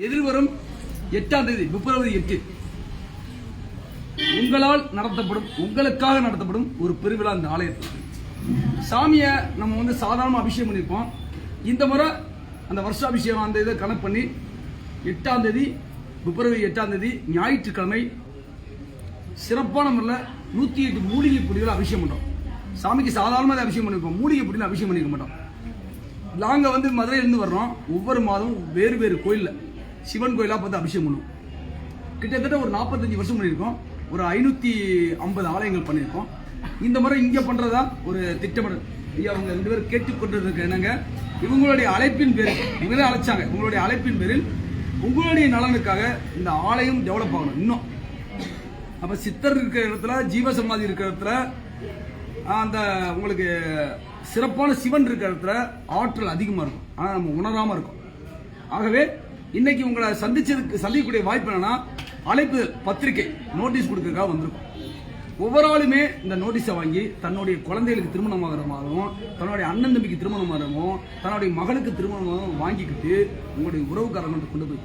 எதிர்வரும் 8ஆம் தேதி பிப்ரவரி 8 உங்களால் நடத்தப்படும் உங்களுக்காக நடத்தப்படும் ஒரு பெருவிழா இந்த ஆலயத்தில். சாமியை நம்ம வந்து சாதாரண அபிஷேகம் பண்ணியிருப்போம். இந்த முறை அந்த வருஷாபிஷேகம் அந்த இதை கணக்கு பண்ணி 8ஆம் தேதி பிப்ரவரி 8ஆம் தேதி ஞாயிற்றுக்கிழமை சிறப்பான முறையில் 108 மூலிகை பொடிகள் அபிஷேகம் பண்ணுறோம். சாமிக்கு சாதாரணமாக அபிஷேகம் பண்ணியிருப்போம், மூலிகை பொடியில் அபிஷேகம் பண்ணிக்க மாட்டோம். நாங்கள் வந்து மதுரையிலேருந்து வர்றோம். ஒவ்வொரு மாதம் வேறு வேறு கோயிலில் சிவன் கோயிலாக பார்த்து அபிஷேகம் பண்ணுவோம். கிட்டத்தட்ட ஒரு 45 வருஷம் பண்ணியிருக்கோம். ஒரு 550 ஆலயங்கள் பண்ணியிருக்கோம். இந்த முறை இங்கே பண்ணுறதா ஒரு திட்டமிடல். ஐயா அவங்க 2 பேரும் கேட்டுக்கொண்டிருக்க என்னங்க, இவங்களுடைய அழைப்பின் பேரில் இவங்களே அழைச்சாங்க. உங்களுடைய அழைப்பின் பேரில் உங்களுடைய நலனுக்காக இந்த ஆலயம் டெவலப் ஆகணும் இன்னும். அப்போ சித்தர் இருக்கிற இடத்துல, ஜீவசமாதி இருக்கிற இடத்துல, அந்த உங்களுக்கு சிறப்பான சிவன் இருக்கிற இடத்துல ஆற்றல் அதிகமாக இருக்கும். ஆனால் நம்ம உணராமல் இருக்கும். ஆகவே இன்னைக்கு உங்களை சந்திக்கக்கூடிய வாய்ப்பு என்னன்னா, அழைப்புதல் பத்திரிகை நோட்டீஸ் கொடுக்கறதுக்காக வந்திருக்கும். ஒவ்வொரு ஆளுமே இந்த நோட்டீஸை வாங்கி தன்னுடைய குழந்தைகளுக்கு திருமணமாகிறமாகவும், தன்னுடைய அண்ணன் தம்பிக்கு திருமணமாகவும், தன்னுடைய மகளுக்கு திருமணமாகவும் வாங்கிக்கிட்டு உங்களுடைய உறவுக்காரங்கள்ட்ட கொண்டு போய்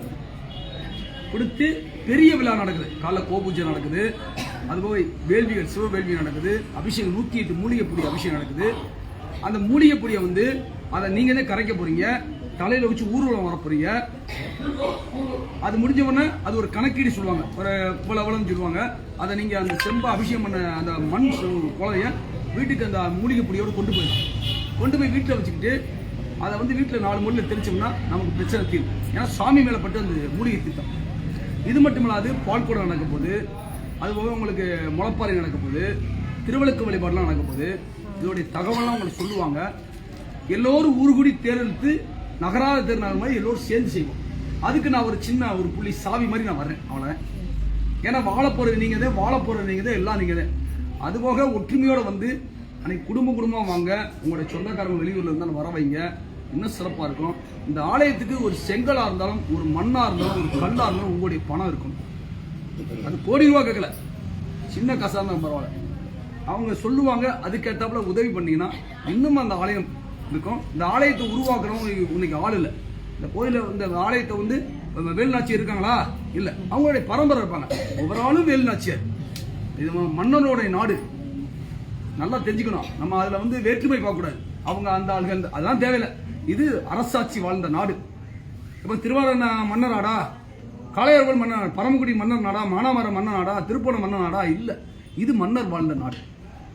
கொடுத்து பெரிய விழா நடக்குது. காலைல கோபூஜை நடக்குது, அதுபோக வேள்விகள் சிவ வேள்வி நடக்குது, அபிஷேகம் 108 மூலிகை பொடி அபிஷேகம் நடக்குது. அந்த மூலிகை பொடியை வந்து அதை நீங்க தான் கரைக்க போறீங்க, தலையில வச்சு ஊர்வலம் வர போறீங்க. அது முடிஞ்ச உடனே அது ஒரு கணக்கீடு சொல்லுவாங்க, ஒரு புலவளம் சொல்லுவாங்க. அதை நீங்க அந்த செம்ப அபிஷேகம் பண்ண அந்த மண் குழைய வீட்டுக்கு அந்த மூலிகை பொடியோடு கொண்டு போய் வீட்டில் வச்சுக்கிட்டு அதை வந்து வீட்டில் 4 மூலையில் தெரிச்சோம்னா நமக்கு பிரச்சனை தீரும். ஏன்னா சாமி மேலே பட்டு அந்த மூலிகை திட்டம். இது மட்டும் இல்லாது பால்கூடம் நடக்க போகுது, அதுபோக உங்களுக்கு முளைப்பாறை நடக்க போகுது, திருவிளக்கு வழிபாடுலாம் நடக்க போகுது. இதோடைய தகவலாம் உங்களுக்கு சொல்லுவாங்க. எல்லோரும் ஊர்கூடி தேர்ந்தெடுத்து நகராத தேர்தல் மாதிரி எல்லோரும் சேர்ந்து செய்வோம். அதுக்கு நான் ஒரு சின்ன ஒரு புள்ளி சாவி மாதிரி நான் வரேன், அவ்வளோதான். ஏன்னா வாழ போகிறது நீங்கள் தான், வாழ போகிறது நீங்கள் தான், எல்லாம் நீங்கள் தான். அதுபோக ஒற்றுமையோடு வந்து அன்னைக்கு குடும்பமாக வாங்க, உங்களுடைய சொந்தக்காரங்க வெளியூரில் இருந்தாலும் வர வைங்க, இன்னும் சிறப்பாக இருக்கும். இந்த ஆலயத்துக்கு ஒரு செங்கலாக இருந்தாலும், ஒரு மண்ணாக இருந்தாலும், ஒரு கல்லாக இருந்தாலும் உங்களுடைய பணம் இருக்கணும். அது கோடி ரூபா கேட்கல, சின்ன காசாக இருந்தாலும் பரவாயில்ல. அவங்க சொல்லுவாங்க, அதுக்கேற்றாப்புல உதவி பண்ணீங்கன்னா இன்னும் அந்த ஆலயம் இருக்கும். இந்த ஆலயத்தை உருவாக்குறவங்க இன்னைக்கு ஆள் இல்லை. இந்த கோயில இந்த ஆலயத்தை வந்து வேலுநாச்சியர் இருக்காங்களா? இல்லை, அவங்களுடைய பரம்பரை இருப்பாங்க. ஒவ்வொரு ஆளும் வேலுநாச்சியர். இது மன்னனுடைய நாடு, நல்லா தெரிஞ்சுக்கணும். நம்ம அதில் வந்து வேற்றுமை பார்க்கக்கூடாது. அவங்க அந்த ஆளுகள் அதெல்லாம் தேவையில்லை. இது அரசாட்சி வாழ்ந்த நாடு. இப்போ திருவாரூர் மன்னர் நாடா, காளையார்கோவில் மன்னர் நாடு, பரமக்குடி மன்னர் நாடா, மானாமரம் மன்னர் நாடா, திருப்பூரம் மன்னர் நாடா? இல்லை, இது மன்னர் வாழ்ந்த நாடு,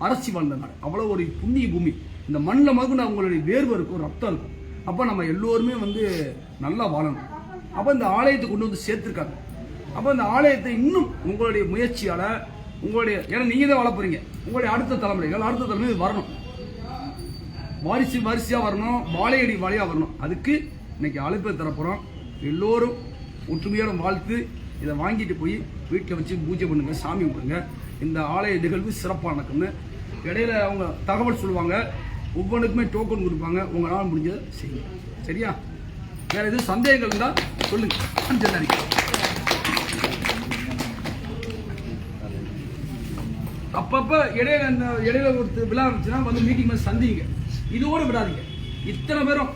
அரசி வாழ்ந்த நாடு. அவ்வளோ ஒரு புண்ணிய பூமி. இந்த மண்ணில் மகுன அவங்களுடைய வேர்வை இருக்கும், ரத்தம் இருக்கும். அப்போ நம்ம எல்லோருமே வந்து நல்லா வாழணும். அப்போ இந்த ஆலயத்தை கொண்டு வந்து சேர்த்துருக்காங்க. அப்போ இந்த ஆலயத்தை இன்னும் உங்களுடைய முயற்சியால் உங்களுடைய, ஏன்னா நீங்கள் தான் வாழ போறீங்க, உங்களுடைய அடுத்த தலைமுறை வரணும், வரிசையாக வரணும், வாழையடி வாழையாக வரணும். அதுக்கு இன்னைக்கு அழைப்பை தரப்போகிறோம். எல்லோரும் ஒற்றுமையோட வாழ்த்து இதை வாங்கிட்டு போய் வீட்டில் வச்சு பூஜை பண்ணுங்க, சாமி கும்பிடுங்க. இந்த ஆலய நிகழ்வு சிறப்பாக நடக்கும்னு இடையில அவங்க தகவல் சொல்லுவாங்க. ஒவ்வொன்றுக்குமே டோக்கன் கொடுப்பாங்க. உங்களால் முடிஞ்சதை செய்யுங்க, சரியா? வேற எதுவும் சந்தேகங்கள் இருந்தால் சொல்லுங்க. அப்பப்போ இடையில ஒரு விழா இருந்துச்சுன்னா வந்து மீட்டிங் மாதிரி சந்திங்க. இதோடு விடாதீங்க. இத்தனை பேரும்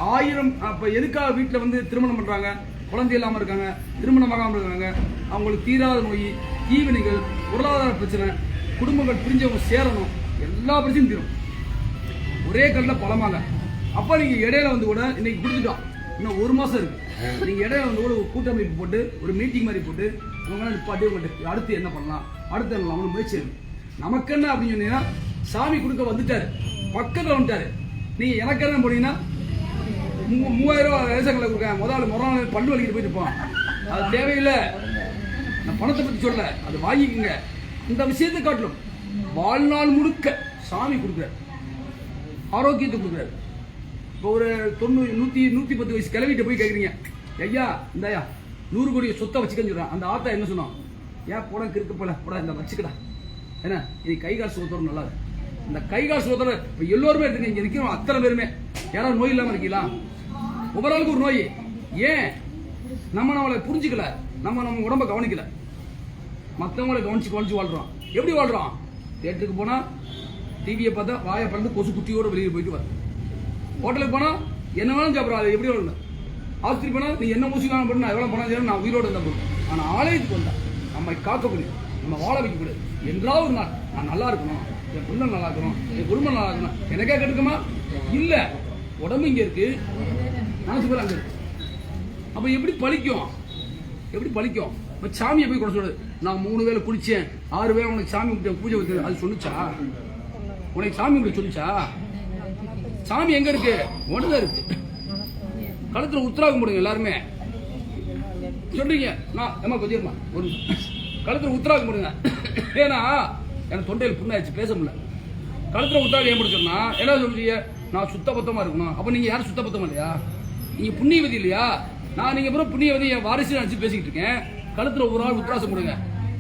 1000 அப்போ எதுக்காக வீட்டில் வந்து திருமணம் பண்ணுறாங்க, குழந்தை இல்லாமல் இருக்காங்க, திருமணமாகாமல் இருக்காங்க, அவங்களுக்கு தீராத நோய், தீவினைகள், பொருளாதார பிரச்சனை, குடும்பங்கள் பிரிஞ்சவங்க சேரணும், எல்லா பிரச்சனையும் தீரும். ஒரே கல்ல பழமாங்க. அப்போ நீங்கள் இடையில வந்து கூட இன்னைக்கு கொடுத்துட்டோம், இன்னும் 1 மாதம் இருக்கு. நீங்கள் இடையில வந்து கூட ஒரு கூட்டமைப்பு போட்டு ஒரு மீட்டிங் மாதிரி போட்டு இவங்களாம் நிப்பாட்டி உங்கள்கிட்ட அடுத்து என்ன பண்ணலாம், அடுத்து என்ன பண்ணலாம் முயற்சி இருக்கு. நமக்கு என்ன அப்படின்னு சொன்னீங்கன்னா, சாமி கொடுக்க வந்துட்டாரு, பக்கத்தில் வந்துட்டாரு. நீங்கள் எனக்கு என்ன போனீங்கன்னா 3000 ரூபா ரேஷன் கடை கொடுக்க முதல்ல பல்லு வலிக்கிட்டு போயிட்டு இருப்போம். அது தேவையில்லை. நான் பணத்தை பற்றி சொல்ல, அது வாங்கிக்கோங்க. இந்த விஷயத்தை காட்டலும் வாழ்நாள் முழுக்க சாமி கொடுக்குறாரு, ஆரோக்கியத்தை கொடுக்குறாரு. இப்போ ஒரு 110 வயசு கிளவிட்டு போய் கேட்குறீங்க, ஐயா இந்தாயா 100 கோடி சொத்தை வச்சுக்கன்னு சொல்கிறான். அந்த ஆத்தா என்ன சொன்னோம்? ஏன் போட கிறுக்கு போல போட இந்த வச்சுக்கடா, ஏன்னா இது கை கால் சுகத்தோடு நல்லா இருக்கு. இந்த கை கால் சுகத்தோட இப்போ எல்லோருமே இருக்குங்க. இங்கே நிற்கிறோம் அத்தனை பேருமே யாராவது நோய் இல்லாமல் இருக்கீங்களா? ஒவ்வொரு ஆளுக்கு ஒரு நோய். ஏன் நம்மளை புரிஞ்சுக்கல, நம்ம உடம்ப கவனிக்கல, மற்றவங்களை கவனிச்சு வாழ்றோம். எப்படி வாழ்றோம்? தேட்டருக்கு போனா டிவியை பார்த்தா வாயை பறந்து கொசு குட்டியோட வெளியே போயிட்டு வர, ஹோட்டலுக்கு போனா என்ன வேணும் சாப்பிட்றோம். அது எப்படி வாழ்றோம்? ஆஸ்திரி போனால் நீ என்ன ஊசி வேணாலும் போட்டு நான் எவ்வளோ பணம் செய்யணும் நான் உயிரோடு இருந்தால் போதும். ஆனால் ஆலயத்துக்கு வந்தா நம்மை காக்கக்கூடிய நம்ம வாழ வைக்கக்கூடாது. என்றாவது ஒரு நாள் நான் நல்லா இருக்கணும், என் பிள்ளை நல்லா இருக்கணும், என் குடும்பம் நல்லா இருக்கணும், எனக்கே கெடுக்குமா இல்லை, உடம்பு இங்கே இருக்கு, மனசு பேர் அங்கே இருக்கு. அப்போ எப்படி பழிக்கும்? எப்படி பழிக்கும்? இப்போ சாமியை போய் கூட சொல்லுது, நான் 3 வேளை குளிச்சேன், 6 வேளை உனக்கு சாமி கும்பிட்டேன், பூஜை வைக்கிறேன், அது சொல்லிச்சா? உனக்கு சாமி கும்பிட்டு சொல்லிச்சா? சாமி எங்க இருக்கு? ஒன்றுதான் இருக்கு. கழுத்துல உத்தராகம் போடுங்க எல்லாருமே. சொல்றீங்க நான் ஏமா கொஞ்சமா ஒரு கழுத்துல உத்தராகம் போடுங்க. ஏன்னா எனக்கு தொண்டையில் புண்ணாயிடுச்சு, பேச முடியல. கழுத்துல உத்தராகம் ஏன் போட சொன்னா என்ன சொல்றீங்க? நான் சுத்தபத்தமா இருக்கணும். அப்ப நீங்க யாரும் சுத்தபத்தமா இல்லையா? நீங்க புண்ணியவதி இல்லையா? நான் நீங்க அப்புறம் புண்ணியவதி என் வாரிசு நினைச்சு பேசிக்கிட்டு இருக்கேன். கழுத்துல ஒரு நாள் உத்தராசம் போடுங்க.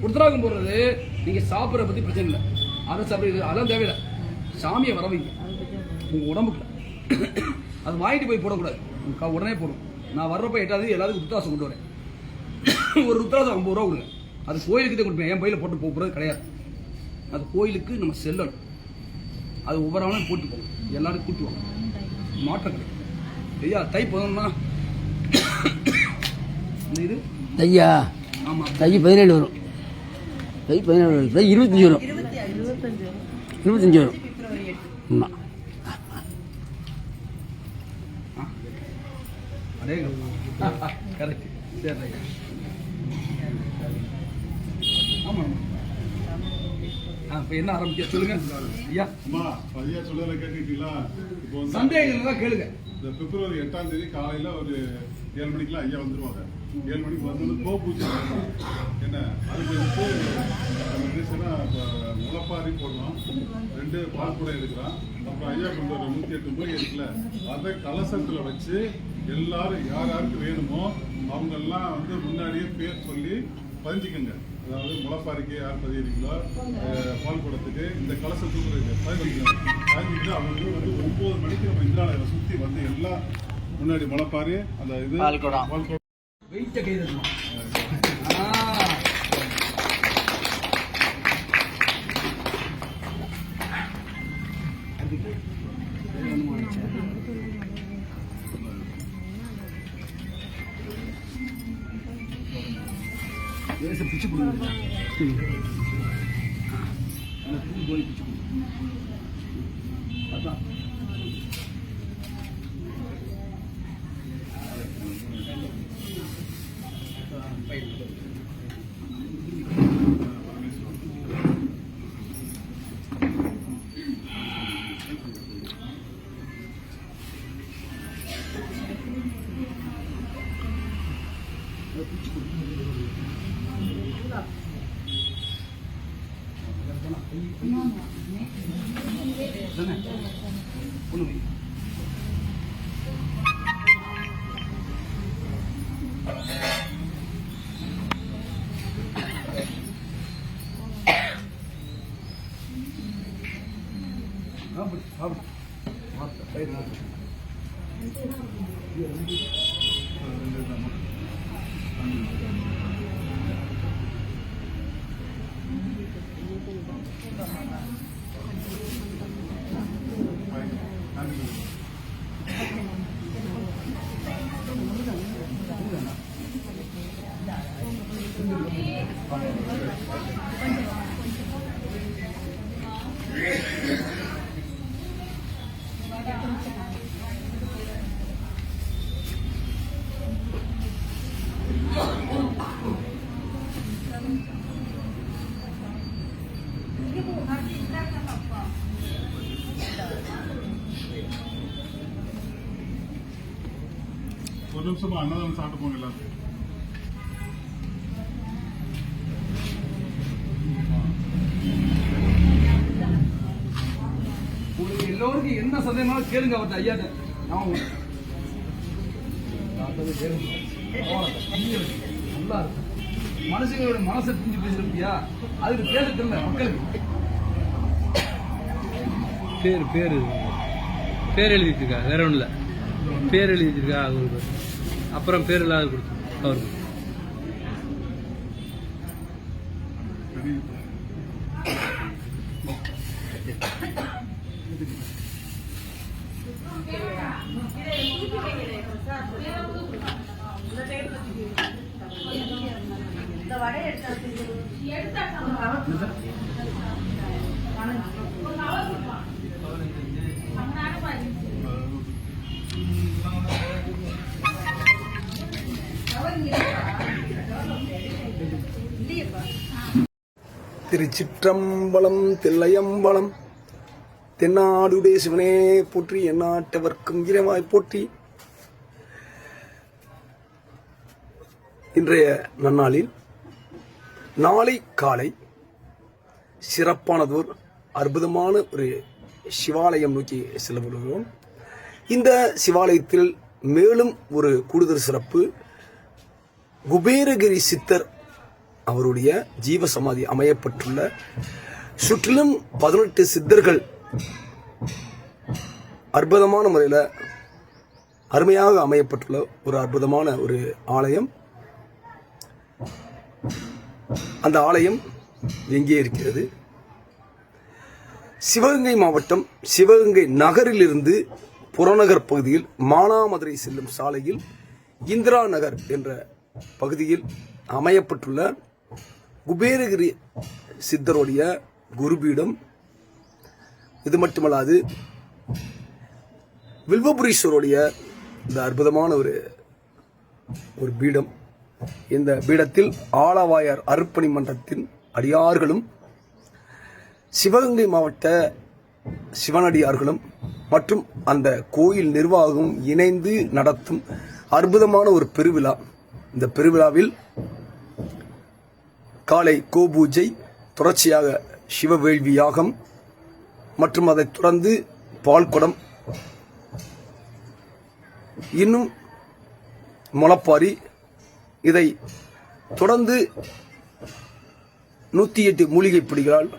உத்தராகம் போடுறது நீங்க சாப்பிட்ற பத்தி பிரச்சனை இல்லை, அதை சாப்பிடுறது அதெல்லாம் தேவையில்லை. சாமியை வர வைங்க உங்க உடம்புக்கு. அது வாங்கிட்டு போய் போடக்கூடாது, உடனே போடும். நான் வர்றப்ப 8வது எல்லாத்துக்கும் ருத்ராசம் கொண்டு வரேன். ஒரு ருத்ராசம் 50 ரூபா கொடுங்க. அது கோயிலுக்கு தான் கொடுப்பேன், என் பையில போட்டு போகிறது கிடையாது. அது கோயிலுக்கு நம்ம செல்லணும். அது ஒவ்வொரு ஆளும் போட்டு போகணும், எல்லாரும் கூட்டுவாங்க, மாற்றம் கிடைக்கும். ஐயா தை போதோம்னா இது தையா? ஆமாம், தை 17 வரும். தை 17 வரும். தை 25 வரும். 25 வரும். ஆமாம். அதே கரெக்ட். சரி ஆமாம். இப்போ என்ன ஆரம்பிக்க சொல்லுங்க ஐயா. ஐயா சொல்றத கேட்டுக்கிட்டீங்களா? இப்போ சந்தேகங்கள் தான் கேளுங்க. இந்த பிப்ரவரி 8ஆம் தேதி காலையில ஒரு 7 மணிக்கெல்லாம் ஐயா வந்துருவாங்க. 7 மணிக்கு வந்து பூஜை என்ன அதுக்கு வந்து நம்ம என்ன சொன்னா முளைப்பாரி போடலாம், 2 பால் கூட எடுக்கலாம். அப்புறம் ஐயா கொண்டு வர 108 மூலிகை இருக்குல்ல, அதை கலசத்துல வச்சு எல்லாரும் யார் யாருக்கு வேணுமோ அவங்க எல்லாம் வந்து முன்னாடியே பேர் சொல்லி பதிஞ்சிக்கங்க. அதாவது முளைப்பாரிக்கு யார் பதியிருக்கீங்களோ, பால் குடத்துக்கு இந்த கலசத்துக்கு பதிஞ்சிக்கிட்டு அவங்க வந்து 9 மணிக்கு நம்ம இந்திராலயம் சுற்றி வந்து எல்லாம் முன்னாடி முளைப்பாரி அந்த இது பால் குடம் வெயிட்ட கை தட்டணும். பிச்சு கொடுங்க, பிச்சு கொடுங்க. அதான் ஒன்று நிமிஷமா அன்னதானம் சாப்பிட்டு போங்க எல்லாரும். உங்களுக்கு எல்லோருக்கும் என்ன சந்தேகமாலும் கேளுங்க அவர்கிட்ட ஐயா. நல்லா இருக்கு மனுஷங்களோட மனசை புரிஞ்சு பேசுறப்பியா, அதுக்கு பேச தெரியல மக்களுக்கு. பேர் எழுதி வச்சிருக்கா, வேற ஒன்றும் இல்லை. பேர் எழுதி வச்சிருக்கா அவருக்கு, அப்புறம் பேர் இல்லாத கொடுத்து அவருக்கு. சரி திருச்சிற்றம்பலம் தில்லையம்பலம் தென்னாடுடைய சிவனே போற்றி எந்நாட்டவர்க்கும் இறைவாய் போற்றி. இன்றைய நன்னாளில் நாளை காலை சிறப்பானதோர் அற்புதமான ஒரு சிவாலயம் நோக்கி செல்லப்படுகிறோம். இந்த சிவாலயத்தில் மேலும் ஒரு கூடுதல் சிறப்பு, குபேரகிரி சித்தர் அவருடைய ஜீவ சமாதி அமையப்பட்டுள்ள சுற்றிலும் 18 சித்தர்கள் அற்புதமான முறையில் அருமையாக அமையப்பட்டுள்ள ஒரு அற்புதமான ஒரு ஆலயம். அந்த ஆலயம் எங்கே இருக்கிறது? சிவகங்கை மாவட்டம் சிவகங்கை நகரிலிருந்து புறநகர் பகுதியில் மானாமதுரை செல்லும் சாலையில் இந்திரா நகர் என்ற பகுதியில் அமையப்பட்டுள்ள குபேரகிரி சித்தருடைய குருபீடம். இது மட்டுமல்லாது வில்வபுரீஸ்வருடைய இந்த அற்புதமான ஒரு பீடம். இந்த பீடத்தில் ஆலவாயார் அருப்பணி மன்றத்தின் அடியார்களும் சிவகங்கை மாவட்ட சிவனடியார்களும் மற்றும் அந்த கோயில் நிர்வாகமும் இணைந்து நடத்தும் அற்புதமான ஒரு பெருவிழா. இந்த பெருவிழாவில் காலை கோபூஜை, தொடர்ச்சியாக சிவவேள்வி யாகம் மற்றும் அதைத் தொடர்ந்து பால்குடம், இன்னும் முளப்பாரி, இதை தொடர்ந்து 108 மூலிகை பொடிகளால்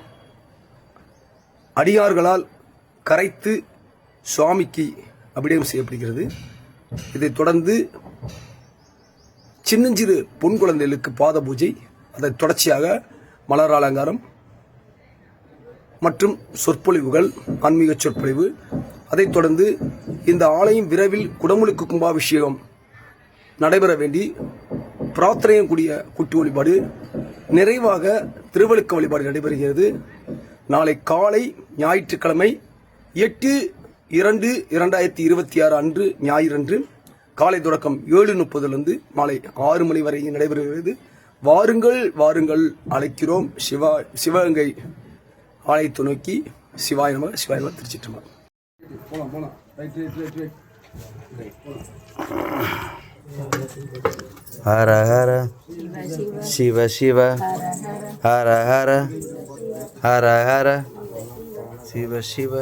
அடியார்களால் கரைத்து சுவாமிக்கு அபிடேகம் செய்யப்படுகிறது. இதைத் தொடர்ந்து சின்னஞ்சிறு பொன் குழந்தைகளுக்கு பாத பூஜை, அதை தொடர்ச்சியாக மலர் அலங்காரம் மற்றும் சொற்பொழிவுகள், ஆன்மீக சொற்பொழிவு. அதைத் தொடர்ந்து இந்த ஆலயம் விரைவில் குடமுழுக்கு கும்பாபிஷேகம் நடைபெற வேண்டி பிரார்த்தனையும் கூடிய கூட்டு வழிபாடு, நிறைவாக திருவழுக்க வழிபாடு நடைபெறுகிறது. நாளை காலை ஞாயிற்றுக்கிழமை 8/2/2026 அன்று ஞாயிறன்று காலை தொடக்கம் 7:30 மாலை 6 மணி வரை நடைபெறுகிறது. வாருங்கள் வாருங்கள், அழைக்கிறோம். சிவகங்கை ஆலயத்தை நோக்கி. சிவாய நம, சிவாய நம, திருச்சிற்றம்பலம். போலாம். ரைட். ஹர ஹர சிவ சிவ ஹர ஹர ஹர ஹர சிவ சிவ.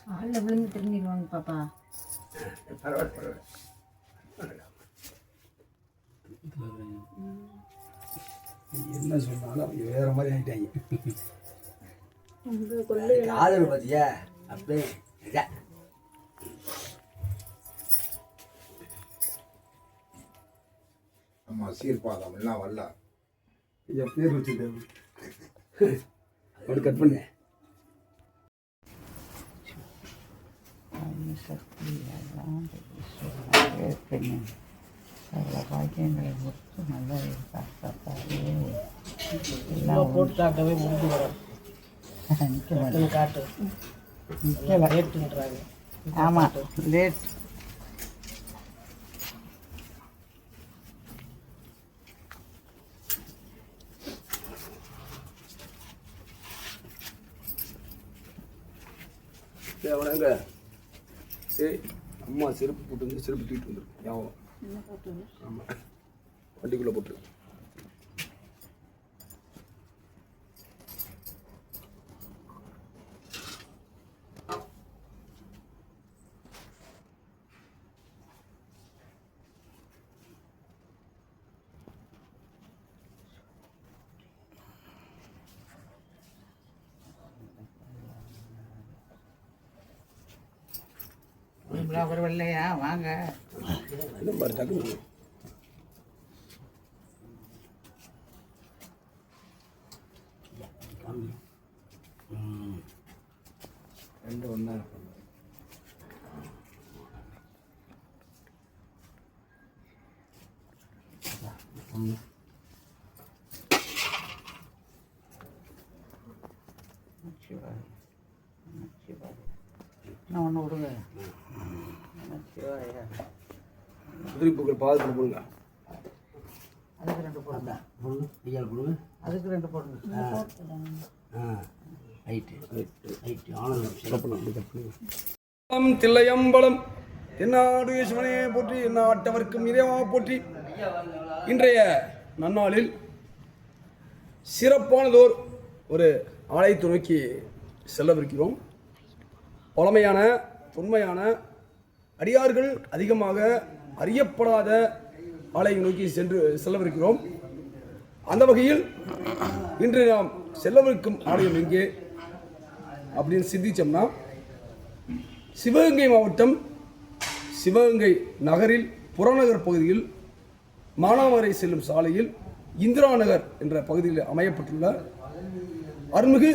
காலில் விழுந்து திரும்பிடுவாங்க பாப்பா. என்ன சொன்னாலும் வேற மாதிரி ஆயிட்டாங்க. ஆதரவு பார்த்தியா அப்படியே அம்மா சீர்பாதம் எல்லாம் வரல. என் பேர் வச்சுட்டேன், அப்படி கட் பண்ண. பாக்கியங்களை முடித்து நல்லா போட்டு காட்டவே முடிஞ்சு வரும். காட்டு லேட்டுன்றாங்க. ஆமாம், லேட். அவனங்க அம்மா செருப்பு போட்டு வந்து செருப்பு தூக்கிட்டு வந்துடும். ஞாபகம். ஆமாம், வண்டிக்குள்ளே போட்டு. ஒரு வெள்ளையா வாங்க. ரெண்டு ஒன்றா இன்னும் ஒன்று விடுங்க. சிவாயா. உதிரி பூக்கள் பாதத்தில் போடுங்க. அதுக்கு 2 போடுங்க. ஐயாவில் கொடுங்க. அதுக்கு 2 போடுங்க. ரைட்டு ஆனந்தம் தில்லையம்பலம் தென்னாடு சிவனையை போற்றி எந்நாட்டவர்க்கும் இறைவா போற்றி. இன்றைய நன்னாளில் சிறப்பானதோர் ஒரு ஆலயத்தை நோக்கி செல்லவிருக்கிறோம். பழமையான தொன்மையான அடியார்கள் அதிகமாக அறியப்படாத ஆலயம் நோக்கி செல்லவிருக்கிறோம். அந்த வகையில் இன்று நாம் செல்லவிருக்கும் ஆலயம் எங்கே அப்படின்னு சிந்திச்சோம்னா, சிவகங்கை மாவட்டம் சிவகங்கை நகரில் புறநகர் பகுதியில் மானாமரை செல்லும் சாலையில் இந்திரா நகர் என்ற பகுதியில் அமையப்பட்டுள்ள அருள்மிகு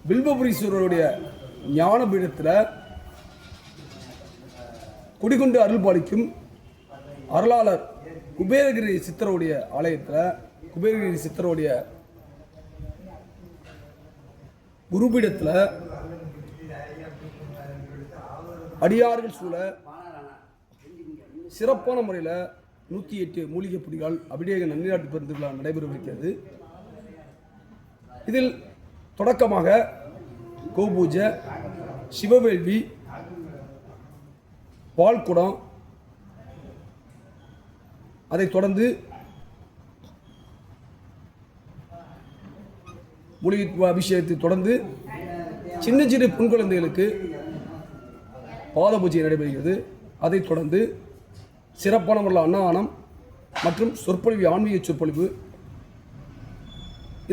வில்வபுரீஸ்வரருடைய ஞான பீடத்தில் குடிகொண்டு அருள் பாலிக்கும் அருளாளர் குபேரகிரி சித்தருடைய ஆலயத்தில் குபேரகிரி சித்தருடைய குருபீடத்தில் அடியார்கள் சூழ சிறப்பான முறையில் 108 மூலிகை பொடிகள் அபிடேக நன்னீராட்டு பெருந்துகளாக நடைபெறவிருக்கிறது. இதில் தொடக்கமாக கோபூஜை, சிவவேள்வி, பால்குடம், அதைத் தொடர்ந்து மூலிகை அபிஷேகத்தை தொடர்ந்து சின்ன சிறு பெண் குழந்தைகளுக்கு பாத பூஜை நடைபெறுகிறது. அதைத் தொடர்ந்து சிறப்பான முறையில் அன்னதானம் மற்றும் சொற்பொழிவு, ஆன்மீக சொற்பொழிவு.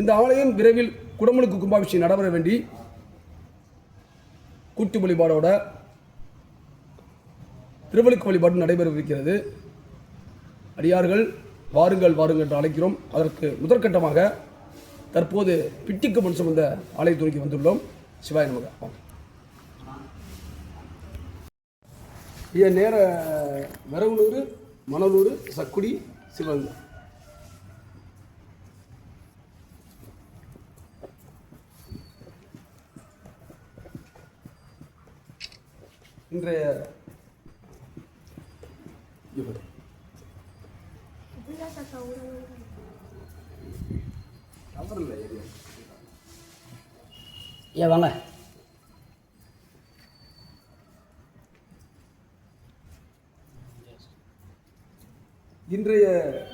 இந்த ஆலயம் விரைவில் குடமுழுக்கு கும்பாபிஷேகம் நடைபெற வேண்டி கூட்டு வழிபாடோட திருவழுக்கு வழிபாடு நடைபெறவிருக்கிறது. அடியார்கள் வாருங்கள் வாருங்கள் என்று அழைக்கிறோம். அதற்கு முதற்கட்டமாக தற்போது பிட்டிக்கு மண் சுமந்த ஆலயத்துறைக்கு வந்துள்ளோம். சிவாய நமக. நேர வரவனூர், மணலூர், சக்குடி, சிவகங்கை. இன்றைய ஏன் வாங்க. இன்றைய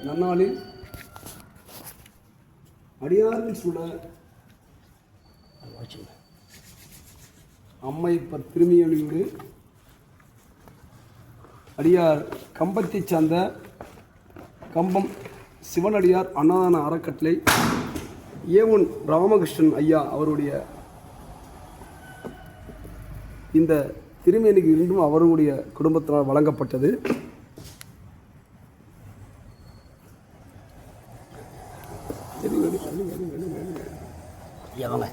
நன்னாளில் அடியார்கள் சூழ அம்மைப்பர் திருமியொழியோடு அடியார் கம்பத்தை சார்ந்த கம்பம் சிவனடியார் அன்னதான அறக்கட்டளை ஏவன் ராமகிருஷ்ணன் ஐயா அவருடைய இந்த திருமேனிக்கு இன்றும் அவருடைய குடும்பத்தினால் வழங்கப்பட்டது. ஏன் வாங்க.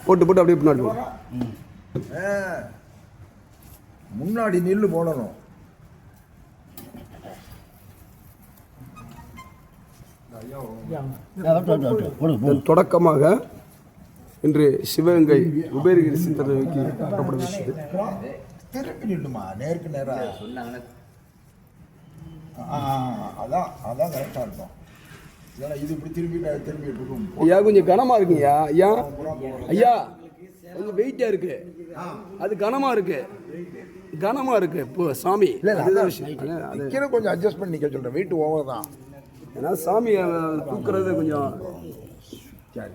போட்டு போட்டு அப்படியே பின்னாடி போ. முன்னாடி நில்லு போடணும். தொடக்கமாக இன்று சிவகங்கை குபேரகிரி சித்தர் நோக்கி புறப்படுகிறது. திருப்பி நில்லுமா நேருக்கு நேரா அதான் அதான் கரெக்டாக இருக்கும். ஏன்னா இது இப்படி திரும்பி இருக்கும். ஐயா கொஞ்சம் கனமா இருக்குங்கய்யா. ஐயா ஐயா கொஞ்சம் வெயிட்டா இருக்கு, அது கனமா இருக்கு, கனமா இருக்கு. இப்போ சாமி அதுதான் விஷயம். அது கீழே கொஞ்சம் அட்ஜஸ்ட் பண்ணி நிற்க சொல்கிறேன். வெயிட் ஓவர் தான். ஏன்னா சாமி தூக்குறது கொஞ்சம் சரி.